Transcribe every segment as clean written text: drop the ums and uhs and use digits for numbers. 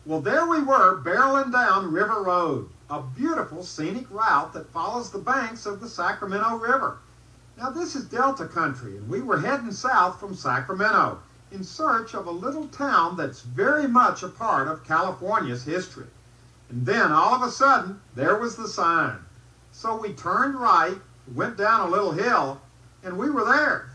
Well, there we were, barreling down River Road, a beautiful scenic route that follows the banks of the Sacramento River. Now, this is Delta country, and we were heading south from Sacramento in search of a little town that's very much a part of California's history. And then, all of a sudden, there was the sign. So we turned right, went down a little hill, and we were there.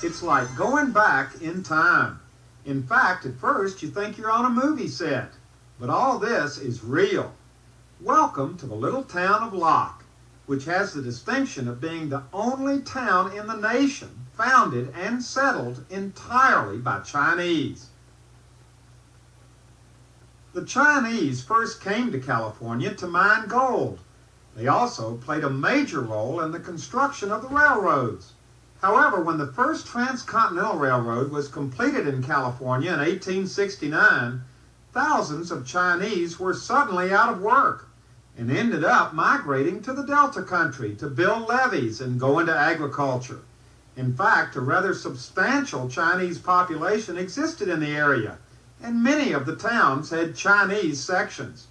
It's like going back in time. In fact, at first you think you're on a movie set, but all this is real. Welcome to the little town of Locke, which has the distinction of being the only town in the nation founded and settled entirely by Chinese. The Chinese first came to California to mine gold. They also played a major role in the construction of the railroads. However, when the first transcontinental railroad was completed in California in 1869, thousands of Chinese were suddenly out of work and ended up migrating to the Delta country to build levees and go into agriculture. In fact, a rather substantial Chinese population existed in the area, and many of the towns had Chinese sections.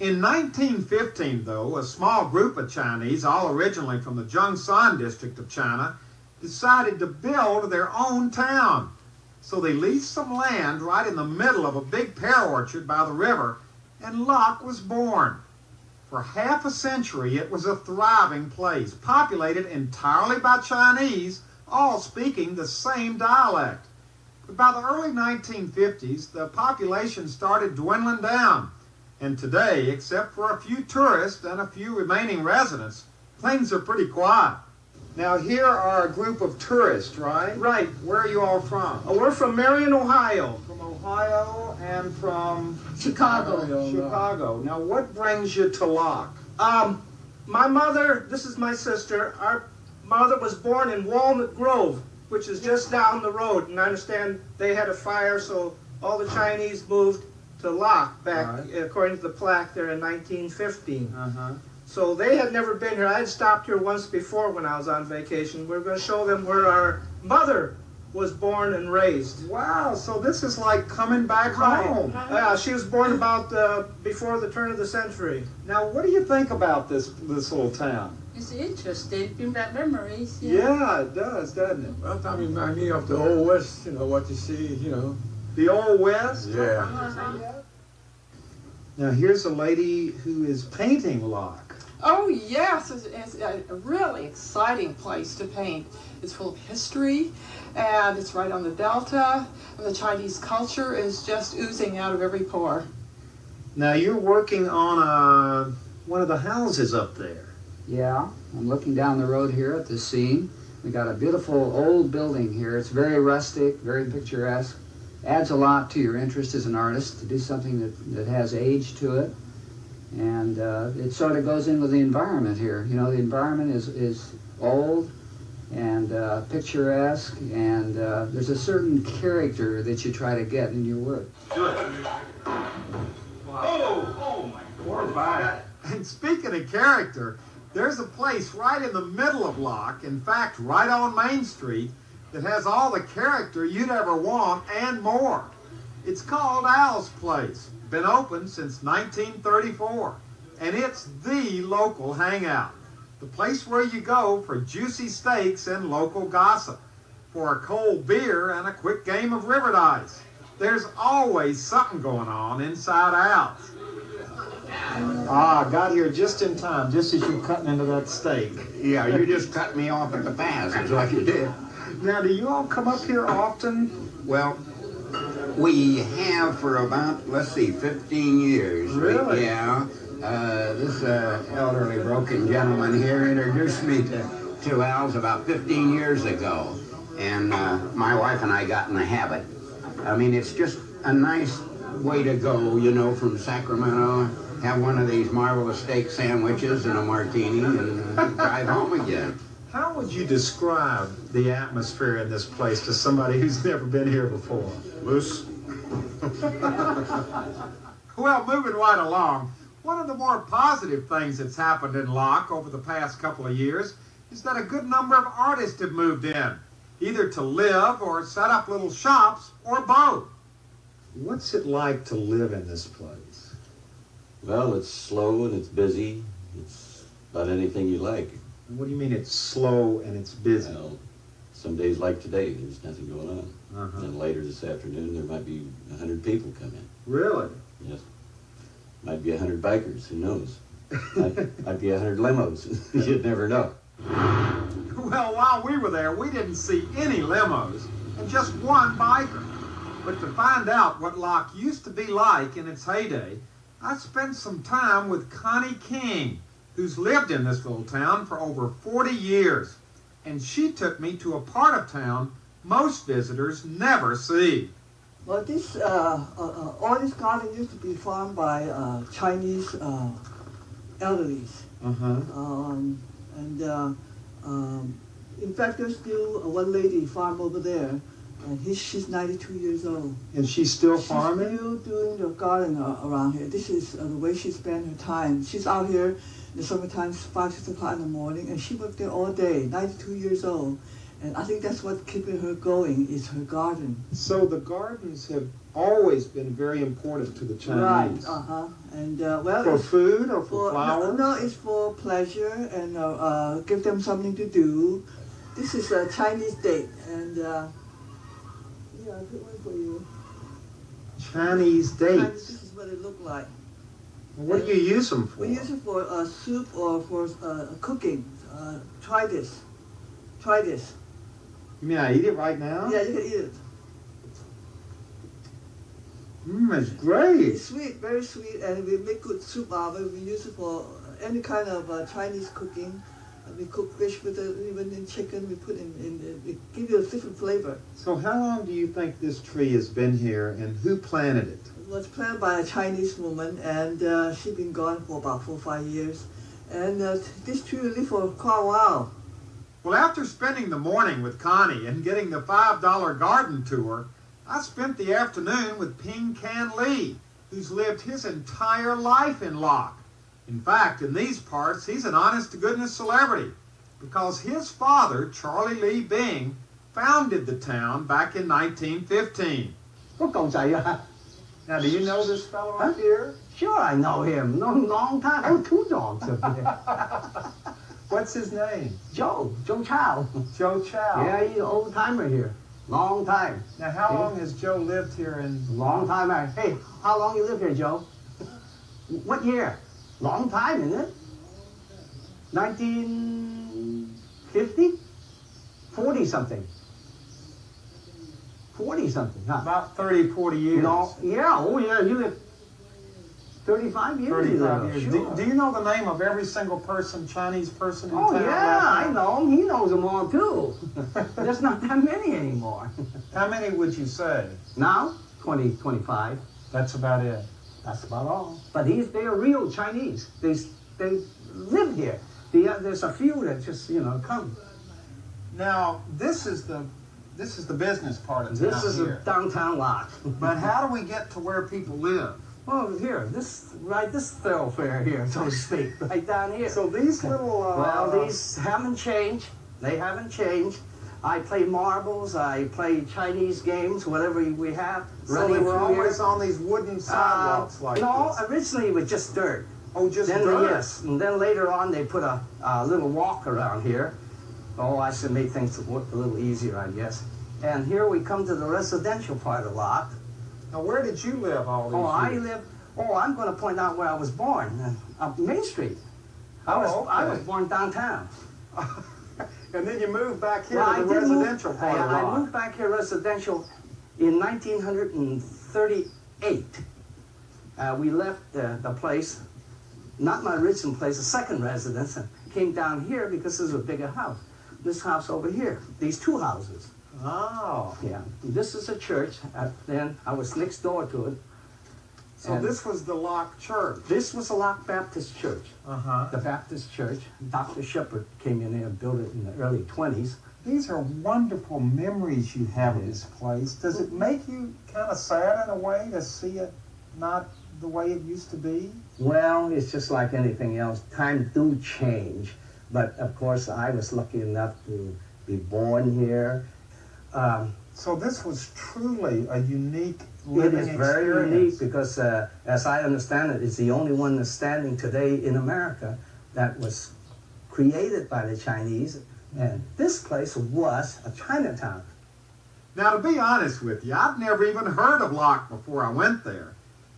In 1915, though, a small group of Chinese, all originally from the Zhongshan district of China, decided to build their own town. So they leased some land right in the middle of a big pear orchard by the river, and Locke was born. For half a century, it was a thriving place, populated entirely by Chinese, all speaking the same dialect. But by the early 1950s, the population started dwindling down, and today, except for a few tourists and a few remaining residents, things are pretty quiet. Now, here are a group of tourists, right? Right. Where are you all from? We're from Marion, Ohio. From Ohio and from Chicago. Chicago. Now, what brings you to Locke? My mother, this is my sister, our mother was born in Walnut Grove, which is just down the road. And I understand they had a fire, so all the Chinese moved to Locke back, according to the plaque there in 1915. So they had never been here. I had stopped here once before when I was on vacation. We were going to show them where our mother was born and raised. Wow, so this is like coming back home. Yeah, she was born about before the turn of the century. Now, what do you think about this little town? It's interesting. Bring back memories. Yeah, it does, doesn't it? Well, that reminds me of the Old West, what you see, The Old West? Yeah. Now, here's a lady who is painting Locke. Oh yes, it's a really exciting place to paint. It's full of history, and it's right on the Delta, and the Chinese culture is just oozing out of every pore. Now, you're working on one of the houses up there. Yeah, I'm looking down the road here at the scene. We got a beautiful old building here. It's very rustic, very picturesque. Adds a lot to your interest as an artist to do something that has age to it. And it sort of goes in with the environment here. The environment is old and picturesque, and there's a certain character that you try to get in your work. Good. Oh my God. And speaking of character, there's a place right in the middle of Locke, in fact, right on Main Street, that has all the character you'd ever want and more. It's called Al's Place. Been open since 1934, and it's the local hangout, the place where you go for juicy steaks and local gossip, for a cold beer and a quick game of river dice. There's always something going on inside out. Ah, got here just in time, just as you're cutting into that steak. Yeah, you just cut me off at the pass, is what you did. Now, do you all come up here often? Well, we have for about, let's see, 15 years. Really? Yeah. This elderly broken gentleman here introduced me to Huell's about 15 years ago. And my wife and I got in the habit. I mean, it's just a nice way to go, you know, from Sacramento, have one of these marvelous steak sandwiches and a martini and drive home again. How would you describe the atmosphere in this place to somebody who's never been here before? Loose. Well, moving right along, one of the more positive things that's happened in Locke over the past couple of years is that a good number of artists have moved in, either to live or set up little shops or both. What's it like to live in this place? Well, it's slow and it's busy. It's about anything you like. What do you mean it's slow and it's busy? Well, some days like today, there's nothing going on. Uh-huh. And later this afternoon, there might be 100 people come in. Really? Yes. Might be 100 bikers, who knows? might be 100 limos. You'd never know. Well, while we were there, we didn't see any limos and just one biker. But to find out what Locke used to be like in its heyday, I spent some time with Connie King, who's lived in this little town for over 40 years. And she took me to a part of town most visitors never see. Well, this all this garden used to be farmed by Chinese elderlies. In fact, there's still one lady farm over there, and she's 92 years old. And she's still farming? She's still doing the garden around here. This is the way she spends her time. She's out here in the summertime, 5, 6 o'clock in the morning, and she worked there all day, 92 years old. And I think that's what's keeping her going, is her garden. So the gardens have always been very important to the Chinese. Right, And well, for food or for flowers? No, it's for pleasure and give them something to do. This is a Chinese date, and yeah, good one for you. Chinese dates. This is what it look like. What do you use them for? We use it for soup or for cooking. Try this. Try this. You mean I eat it right now? Yeah, you can eat it. It's great. It's sweet, very sweet, and we make good soup out of it. We use it for any kind of Chinese cooking. We cook fish with it, even in chicken. We put in we give you a different flavor. So how long do you think this tree has been here, and who planted it? It was planted by a Chinese woman, and she's been gone for about 4 or 5 years. And this tree will live for quite a while. Well, after spending the morning with Connie and getting the $5 garden tour, I spent the afternoon with Ping Can Lee, who's lived his entire life in Locke. In fact, in these parts, he's an honest-to-goodness celebrity because his father, Charlie Lee Bing, founded the town back in 1915. Now, do you know this fellow up here? Sure, I know him. No, long time. Oh, 2 dogs up there. What's his name? Joe Chow. Joe Chow. Yeah, he's an old timer here. Long time. Now, how long has Joe lived here in... Long time. Hey, how long you live here, Joe? What year? Long time, isn't it? 1950? 40-something. 40-something, huh? About 30, 40 years. No, yeah, oh yeah, you live 35 years. 35 years. Sure. Do you know the name of every single person, Chinese person in Oh, town? yeah, I know him. He knows them all, too. There's not that many anymore. How many would you say? Now, 20, 25. That's about it. That's about all. But they're real Chinese. They live here. There's a few that just, come. Now, this is the business part of town. This is a downtown lot. But how do we get to where people live? Well, here, this thoroughfare here, so to speak, right down here. So these little... Well, these haven't changed. They haven't changed. I play marbles. I play Chinese games, whatever we have. So they were always on these wooden sidewalks like no, this? originally it was just dirt. Oh, just then, dirt? Yes, and then later on they put a little walk around here. Oh, I should make things work a little easier, I guess. And here we come to the residential part of Locke. Now, where did you live all these years? I'm going to point out where I was born, up Main Street. I was born downtown. And then you moved back here Well, to the residential part of I Locke. moved back here residential in 1938. We left the place, not my original place, a second residence, and came down here because this is a bigger house. This house over here, these two houses. Oh. Yeah, this is a church. Then I was next door to it. So And this was the Locke Church. this was a Locke Baptist Church. Uh-huh. The Baptist Church. Dr. Shepherd came in there and built it in the early 20s. These are wonderful memories you have of this place. Does it make you kind of sad in a way to see it not the way it used to be? Well, it's just like anything else. Times do change. But of course, I was lucky enough to be born here. So this was truly a unique It living is experience. very unique because, as I understand it, it's the only one that's standing today in America that was created by the Chinese. And this place was a Chinatown. Now, to be honest with you, I'd never even heard of Locke before I went there.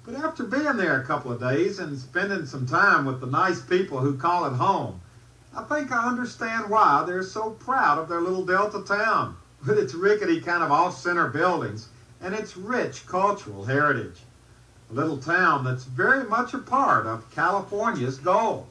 But after being there a couple of days and spending some time with the nice people who call it home, I think I understand why they're so proud of their little Delta town, with its rickety kind of off-center buildings and its rich cultural heritage. A little town that's very much a part of California's goal.